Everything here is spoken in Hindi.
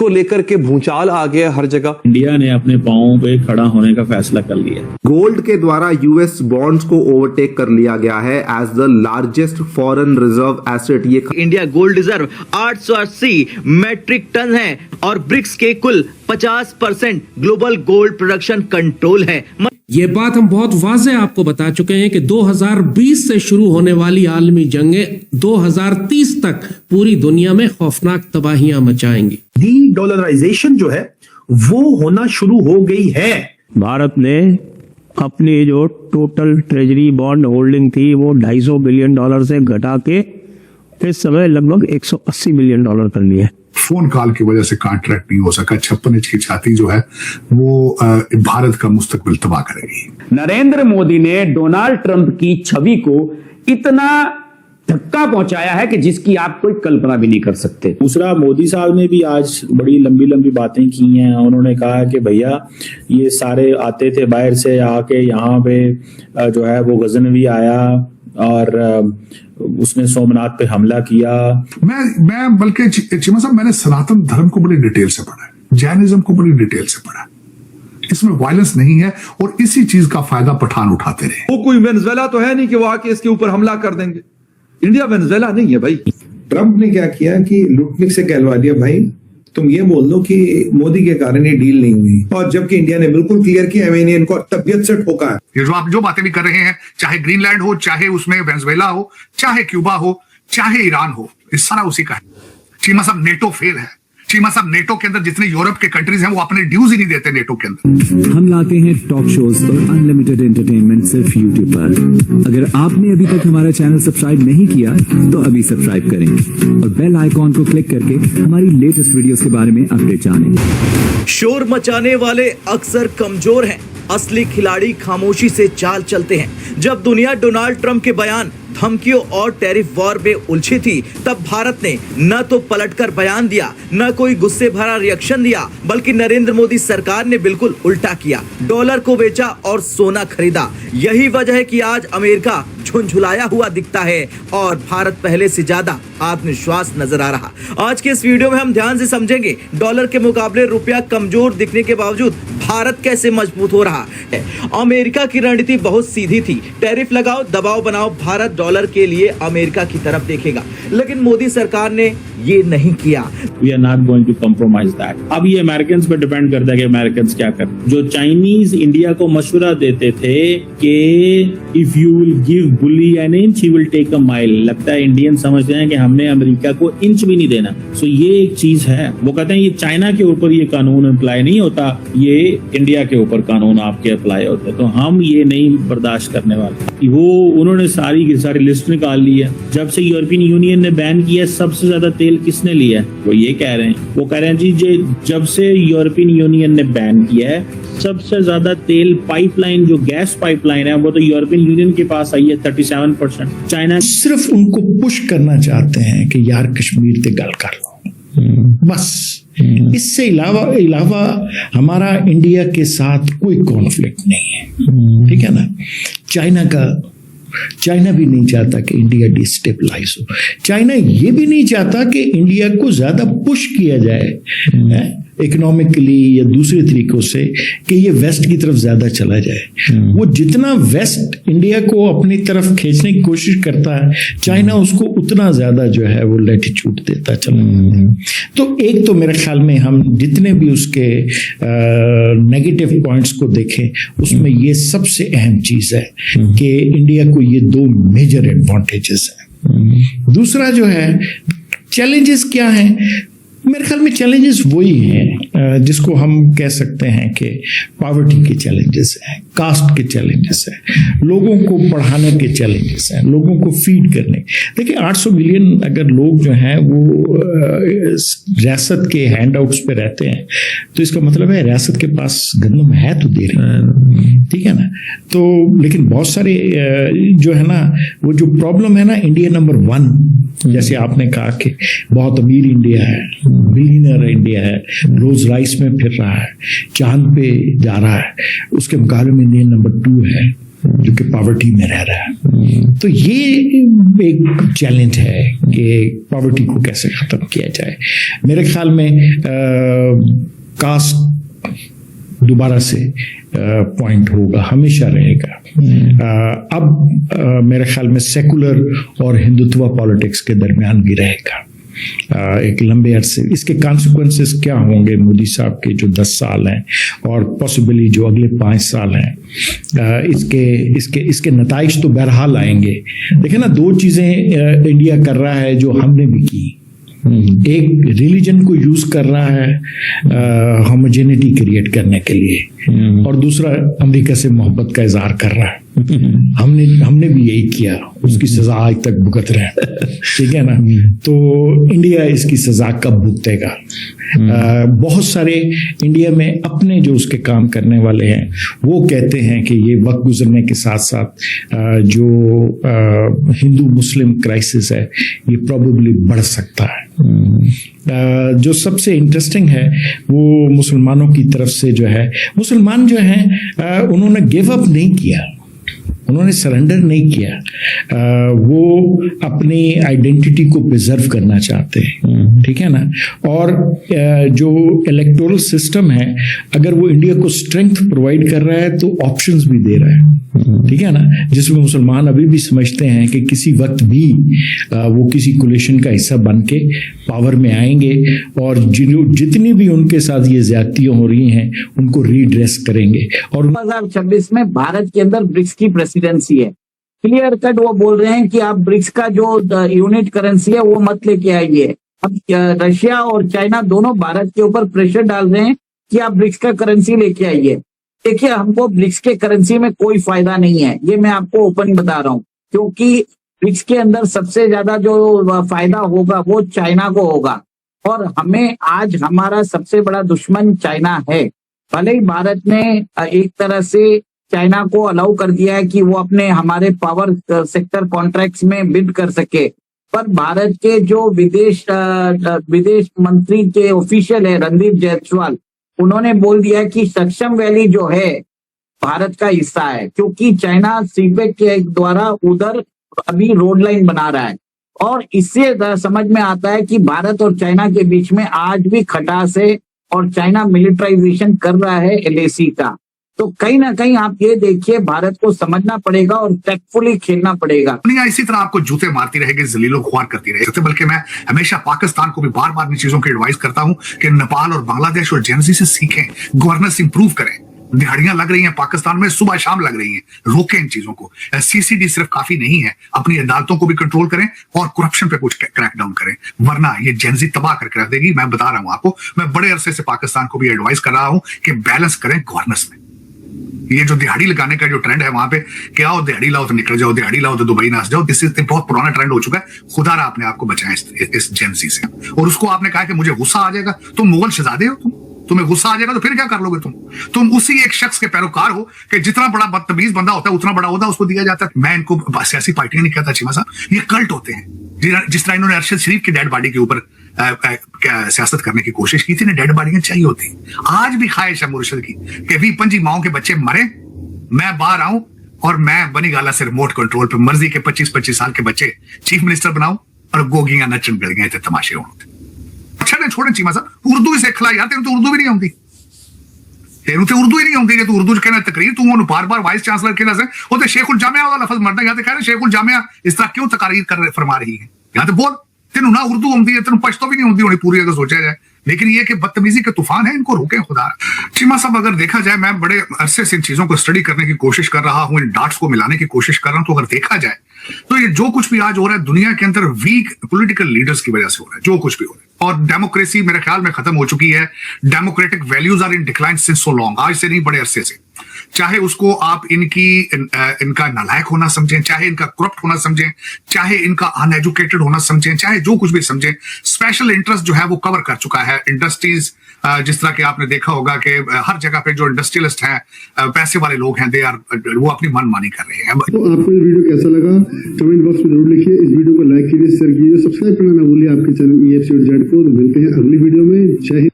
को लेकर के भूचाल आ गया हर जगह। इंडिया ने अपने पांवों पे खड़ा होने का फैसला कर लिया। गोल्ड के द्वारा यूएस बॉन्ड्स को ओवरटेक कर लिया गया है as the largest foreign reserve asset. ये India gold reserve 880 metric ton है और ब्रिक्स के कुल 50% ग्लोबल गोल्ड प्रोडक्शन कंट्रोल है। ये बात हम बहुत वाज़ेह आपको बता चुके हैं कि 2020 से शुरू होने वाली आलमी जंगें 2030 तक पूरी दुनिया में खौफनाक तबाहियां मचाएंगी। डी डॉलराइजेशन जो है वो होना शुरू हो गई है। भारत ने अपनी जो टोटल ट्रेजरी बॉन्ड होल्डिंग थी वो $250 बिलियन से घटा के इस समय लगभग $180 बिलियन कर लिया है। फोन कॉल की वजह से कॉन्ट्रैक्ट नहीं हो सका। 56 इंच की छाती जो है वो भारत का मुस्तकबिल तबाह करेगी। नरेंद्र मोदी ने डोनाल्ड ट्रंप की छवि को इतना धक्का पहुंचाया है कि जिसकी आप कोई कल्पना भी नहीं कर सकते। दूसरा, मोदी साहब ने भी आज बड़ी लंबी लंबी बातें की हैं। उन्होंने कहा कि भैया ये सारे आते थे बाहर से आके यहाँ पे जो है वो गजनवी आया और उसने सोमनाथ पे हमला किया। मैं बल्कि चीमा साहब मैंने सनातन धर्म को बड़ी डिटेल से पढ़ा है, जैनिज्म को बड़ी डिटेल से पढ़ा है। इसमें वायलेंस नहीं है और इसी चीज का फायदा पठान उठाते रहे। वो कोई वेनेजुएला तो है नहीं कि वो आके इसके ऊपर हमला कर देंगे। इंडिया वेनेजुएला नहीं है भाई। ट्रंप ने क्या किया कि लुटनिक से कहलवा दिया, भाई तुम ये बोल दो कि मोदी के कारण ये डील नहीं हुई, और जबकि इंडिया ने बिल्कुल क्लियर किया, मैंने इनको तबियत से ठोका है। ये जो आप जो बातें भी कर रहे हैं, चाहे ग्रीनलैंड हो, चाहे उसमें वेनेजुएला हो, चाहे क्यूबा हो, चाहे ईरान हो, ये सारा उसी का है। चीमा साहब नेटो फेल है। चीमा साहब नेटो के अंदर जितने यूरोप के कंट्रीज हैं वो अपने ड्यूज ही नहीं देते नेटो के अंदर। हम लाते हैं टॉक शोज और अनलिमिटेड एंटरटेनमेंट सिर्फ यूट्यूब पर। अगर आपने अभी तक हमारा चैनल सब्सक्राइब नहीं किया तो अभी सब्सक्राइब करें और बेल आइकॉन को क्लिक करके हमारी लेटेस्ट वीडियोस के बारे में अपडेट जानें। शोर मचाने वाले अक्सर कमजोर हैं, असली खिलाड़ी खामोशी से चाल चलते हैं। जब दुनिया डोनाल्ड ट्रंप के बयान, धमकियों और टैरिफ वॉर में उलझी थी, तब भारत ने न तो पलटकर बयान दिया, न कोई गुस्से भरा रिएक्शन दिया, बल्कि नरेंद्र मोदी सरकार ने बिल्कुल उल्टा किया। डॉलर को बेचा और सोना खरीदा। यही वजह है कि आज अमेरिका झुंझुलाया हुआ दिखता है और भारत पहले से ज्यादा आत्मविश्वास नजर आ रहा। आज के इस वीडियो में हम ध्यान से समझेंगे डॉलर के मुकाबले रुपया कमजोर दिखने के बावजूद भारत कैसे मजबूत हो रहा है। अमेरिका की रणनीति बहुत सीधी थी, टैरिफ लगाओ, दबाव बनाओ, भारत डॉलर के लिए अमेरिका की तरफ देखेगा। लेकिन मोदी सरकार ने ये नहीं किया। We are not going to compromise that. अब ये अमेरिकन पे डिपेंड करता है कि अमेरिकन क्या कर। जो चाइनीज इंडिया को मशवरा देते थे कि if you will give bully an inch he will take a mile, लगता है इंडियन समझते हैं कि हमने अमेरिका को इंच भी नहीं देना। सो ये एक चीज है। वो कहते हैं ये चाइना के ऊपर ये कानून अप्लाई नहीं होता, ये इंडिया के ऊपर कानून आपके अप्लाई होते हैं, तो हम ये नहीं बर्दाश्त करने वाले। वो उन्होंने सारी की सारी लिस्ट निकाल ली है। जब से यूरोपियन यूनियन ने बैन किया, सबसे ज्यादा तेल किसने लिया है? वो ये कह रहे हैं, वो कह रहे हैं जी जब से यूरोपियन यूनियन ने बैन किया है, सबसे ज्यादा तेल पाइपलाइन, जो गैस पाइपलाइन है, वो तो यूरोपियन यूनियन के पास आई है 37%। चाइना सिर्फ उनको पुश करना चाहते हैं कि यार कश्मीर ते गल कर लो, बस। इससे इलावा हमारा इंडिया के साथ कोई कॉन्फ्लिक्ट नहीं है, ठीक है ना। चाइना भी नहीं चाहता कि इंडिया डिस्टेबलाइज हो। चाइना ये भी नहीं चाहता कि इंडिया को ज्यादा पुश किया जाए इकोनॉमिकली या दूसरे तरीकों से, कि ये वेस्ट की तरफ ज्यादा चला जाए। वो जितना वेस्ट इंडिया को अपनी तरफ खींचने की कोशिश करता है, चाइना उसको उतना ज्यादा जो है वो लैटिट्यूड देता चला। तो एक तो मेरे ख्याल में हम जितने भी उसके नेगेटिव पॉइंट्स को देखें, उसमें ये सबसे अहम चीज है कि इंडिया को ये दो मेजर एडवांटेजेस है। दूसरा जो है चैलेंजेस क्या है, मेरे ख्याल में चैलेंजेस वही हैं जिसको हम कह सकते हैं कि पॉवर्टी के चैलेंजेस हैं, कास्ट के चैलेंजेस हैं, लोगों को पढ़ाने के चैलेंजेस हैं, लोगों को फीड करने। देखिए 800 मिलियन अगर लोग जो हैं वो रियासत के हैंडआउट्स पे रहते हैं, तो इसका मतलब है रियासत के पास गंदम है तो दे रही है, ठीक है ना। तो लेकिन बहुत सारे जो है ना, वो जो प्रॉब्लम है ना, इंडिया नंबर 1, जैसे आपने कहा कि बहुत अमीर इंडिया है, बिलियनर इंडिया है, रोज राइस में फिर रहा है, चांद पे जा रहा है, उसके मुकाबले में इंडिया नंबर 2 है जो कि पॉवर्टी में रह रहा है। तो ये एक चैलेंज है कि पॉवर्टी को कैसे खत्म किया जाए। मेरे ख्याल में कास्ट दोबारा से पॉइंट होगा, हमेशा रहेगा। अब मेरे ख्याल में सेकुलर और हिंदुत्व पॉलिटिक्स के दरमियान भी रहेगा एक लंबे अरसे। इसके कॉन्सिक्वेंसेस क्या होंगे मोदी साहब के जो 10 साल हैं और पॉसिबली जो अगले 5 साल हैं, इसके नताइज तो बहरहाल आएंगे। देखिए ना, 2 चीजें इंडिया कर रहा है जो हमने भी की। एक रिलीजन को यूज कर रहा है होमोजेनिटी क्रिएट करने के लिए, और दूसरा अमेरिका से मोहब्बत का इजहार कर रहा है। हमने भी यही किया, उसकी सजा आज तक भुगत रहे हैं, ठीक है ना। तो इंडिया इसकी सजा कब भुगतेगा? बहुत सारे इंडिया में अपने जो उसके काम करने वाले हैं वो कहते हैं कि ये वक्त गुजरने के साथ साथ जो हिंदू मुस्लिम क्राइसिस है ये प्रोबेबली बढ़ सकता है। जो सबसे इंटरेस्टिंग है वो मुसलमानों की तरफ से जो है, मुसलमान जो हैं उन्होंने गिव अप नहीं किया, उन्होंने सरेंडर नहीं किया। वो अपनी आइडेंटिटी को प्रिजर्व करना चाहते हैं, ठीक है ना। और जो इलेक्टोरल सिस्टम है, अगर वो इंडिया को स्ट्रेंथ प्रोवाइड कर रहा है तो ऑप्शंस भी दे रहा है, ठीक है ना, जिसमें मुसलमान अभी भी समझते हैं कि किसी वक्त भी वो किसी कोलिशन का हिस्सा बन के पावर में आएंगे और जितनी भी उनके साथ ये ज्यादतियां हो रही हैं उनको रीड्रेस करेंगे। और 2026 में भारत के अंदर ब्रिक्स की प्रेसिडेंसी है। क्लियर कट वो बोल रहे हैं कि आप ब्रिक्स का जो यूनिट करेंसी है वो मत लेके आइए। अब रशिया और चाइना दोनों भारत के ऊपर प्रेशर डाल रहे हैं कि आप ब्रिक्स का करेंसी लेके आइए। देखिए, हमको ब्रिक्स के करेंसी में कोई फायदा नहीं है, ये मैं आपको ओपन बता रहा हूँ, क्योंकि ब्रिक्स के अंदर सबसे ज्यादा जो फायदा होगा वो चाइना को होगा, और हमें आज हमारा सबसे बड़ा दुश्मन चाइना है। भले ही भारत ने एक तरह से चाइना को अलाउ कर दिया है कि वो अपने हमारे पावर सेक्टर कॉन्ट्रैक्ट्स में बिड कर सके, पर भारत के जो विदेश मंत्री के ऑफिशियल है रणदीप जायसवाल, उन्होंने बोल दिया कि सक्षम वैली जो है भारत का हिस्सा है, क्योंकि चाइना सीपेक के द्वारा उधर अभी रोड लाइन बना रहा है। और इससे समझ में आता है कि भारत और चाइना के बीच में आज भी खटास है और चाइना मिलिट्राइजेशन कर रहा है LAC का। तो कहीं ना कहीं आप ये देखिए, भारत को समझना पड़ेगा और टैक्टफुली खेलना पड़ेगा। दुनिया इसी तरह आपको जूते मारती रहेगी, जलीलो ख्वार करती रहेगी। बल्कि मैं हमेशा पाकिस्तान को भी बार बार इन चीजों की एडवाइस करता हूं कि नेपाल और बांग्लादेश और जेनजी से सीखें, गवर्नेंस इंप्रूव करें। दिहाड़ियां लग रही हैं पाकिस्तान में, सुबह शाम लग रही हैं, रोकें इन चीजों को। CCD सिर्फ काफी नहीं है, अपनी अदालतों को भी कंट्रोल करें और करप्शन पे कुछ क्रैकडाउन करें, वरना ये जेनजी तबाह करके रख देगी। मैं बता रहा हूं आपको, मैं बड़े अरसे से पाकिस्तान को भी एडवाइस कर रहा हूं कि बैलेंस करें गवर्नेंस में। ये जो दिहाड़ी लगाने का जो ट्रेंड है वहां पे, क्या हो दिहाड़ी लाओ तो निकल जाओ, दिहाड़ी लाओ तो दुबई नाच जाओ, दिस इज बहुत पुराना ट्रेंड हो चुका है। खुदा रहा अपने आप को बचाएं इस जेनजी से। और उसको आपने कहा कि मुझे गुस्सा आ जाएगा, तुम मुगल शहजादे हो, तुम्हें गुस्सा आ जाएगा तो फिर क्या कर लोगे तुम उसी एक शख्स के पैरोकार हो कि जितना बड़ा बदतमीज बंदा होता है उतना बड़ा होता उसको दिया जाता है। मैं इनको सियासी पार्टियां नहीं कहता चीमा साहब, ये कल्ट होते हैं। जिस तरह इन्होंने अरशद शरीफ की डेड बॉडी के ऊपर सियासत करने की कोशिश की थी, डेड बॉडियां चाहिए होती। आज भी ख्वाहिश है मुर्शद की कि 20-25 माओ के बच्चे मरे, मैं बाहर आऊं और मैं बनी गाला से रिमोट कंट्रोल पे मर्जी के 25-25 साल के बच्चे चीफ मिनिस्टर बनाऊं और गोगियां नचन गलियां थे तमाशे होते। अच्छा ने छोड़े चीमा साहब, उर्दू ही सीख ला यार, तेन तो उर्दू भी नहीं आती, तेन तो उर्दू ही नहीं आती। तू उर्दू च कहना तकरीर, तू उन्होंने बार-बार वाइस चांसलर के दस वो तो शेखुल जामिया वाला लफ्ज मरना, या तो कह रहे शेखुल जामिया इस तरह क्यों तकारीर कर फरमा रही है, या तो बोल तेन ना उर्दू आती है, तेन पश्तो भी नहीं आती होनी पूरी, अगर सोचा जाए। लेकिन ये कि बदतमीजी के तूफान है, इनको रोकें खुदा। चीमा साहब, अगर देखा जाए, मैं बड़े अरसे से इन चीजों को स्टडी करने की कोशिश कर रहा हूं, इन डाट्स को मिलाने की कोशिश कर रहा हूं, तो अगर देखा जाए तो ये जो कुछ भी आज हो रहा है दुनिया के अंदर वीक पॉलिटिकल लीडर्स की वजह से हो रहा है, जो कुछ भी हो रहा है। और डेमोक्रेसी मेरे ख्याल में खत्म हो चुकी है। Democratic values are in decline since so long, आज से नहीं बड़े अरसे से। चाहे उसको आप इनका नालायक होना समझें, चाहे इनका करप्ट होना समझें, चाहे इनका अनएजुकेटेड होना समझें, चाहे जो कुछ भी समझें, स्पेशल इंटरेस्ट जो है वो कवर कर चुका है। इंडस्ट्रीज, जिस तरह के आपने देखा होगा कि हर जगह पे जो इंडस्ट्रियलिस्ट हैं, पैसे वाले लोग हैं, वो अपनी मनमानी कर रहे हैं। तो आपको ये वीडियो कैसा लगा कमेंट बॉक्स में जरूर लिखिए। इस वीडियो को लाइक कीजिए, शेयर कीजिए, सब्सक्राइब करना ना भूलिए आपके चैनल EFC और जेड को। मिलते हैं अगली वीडियो में। जय हिंद।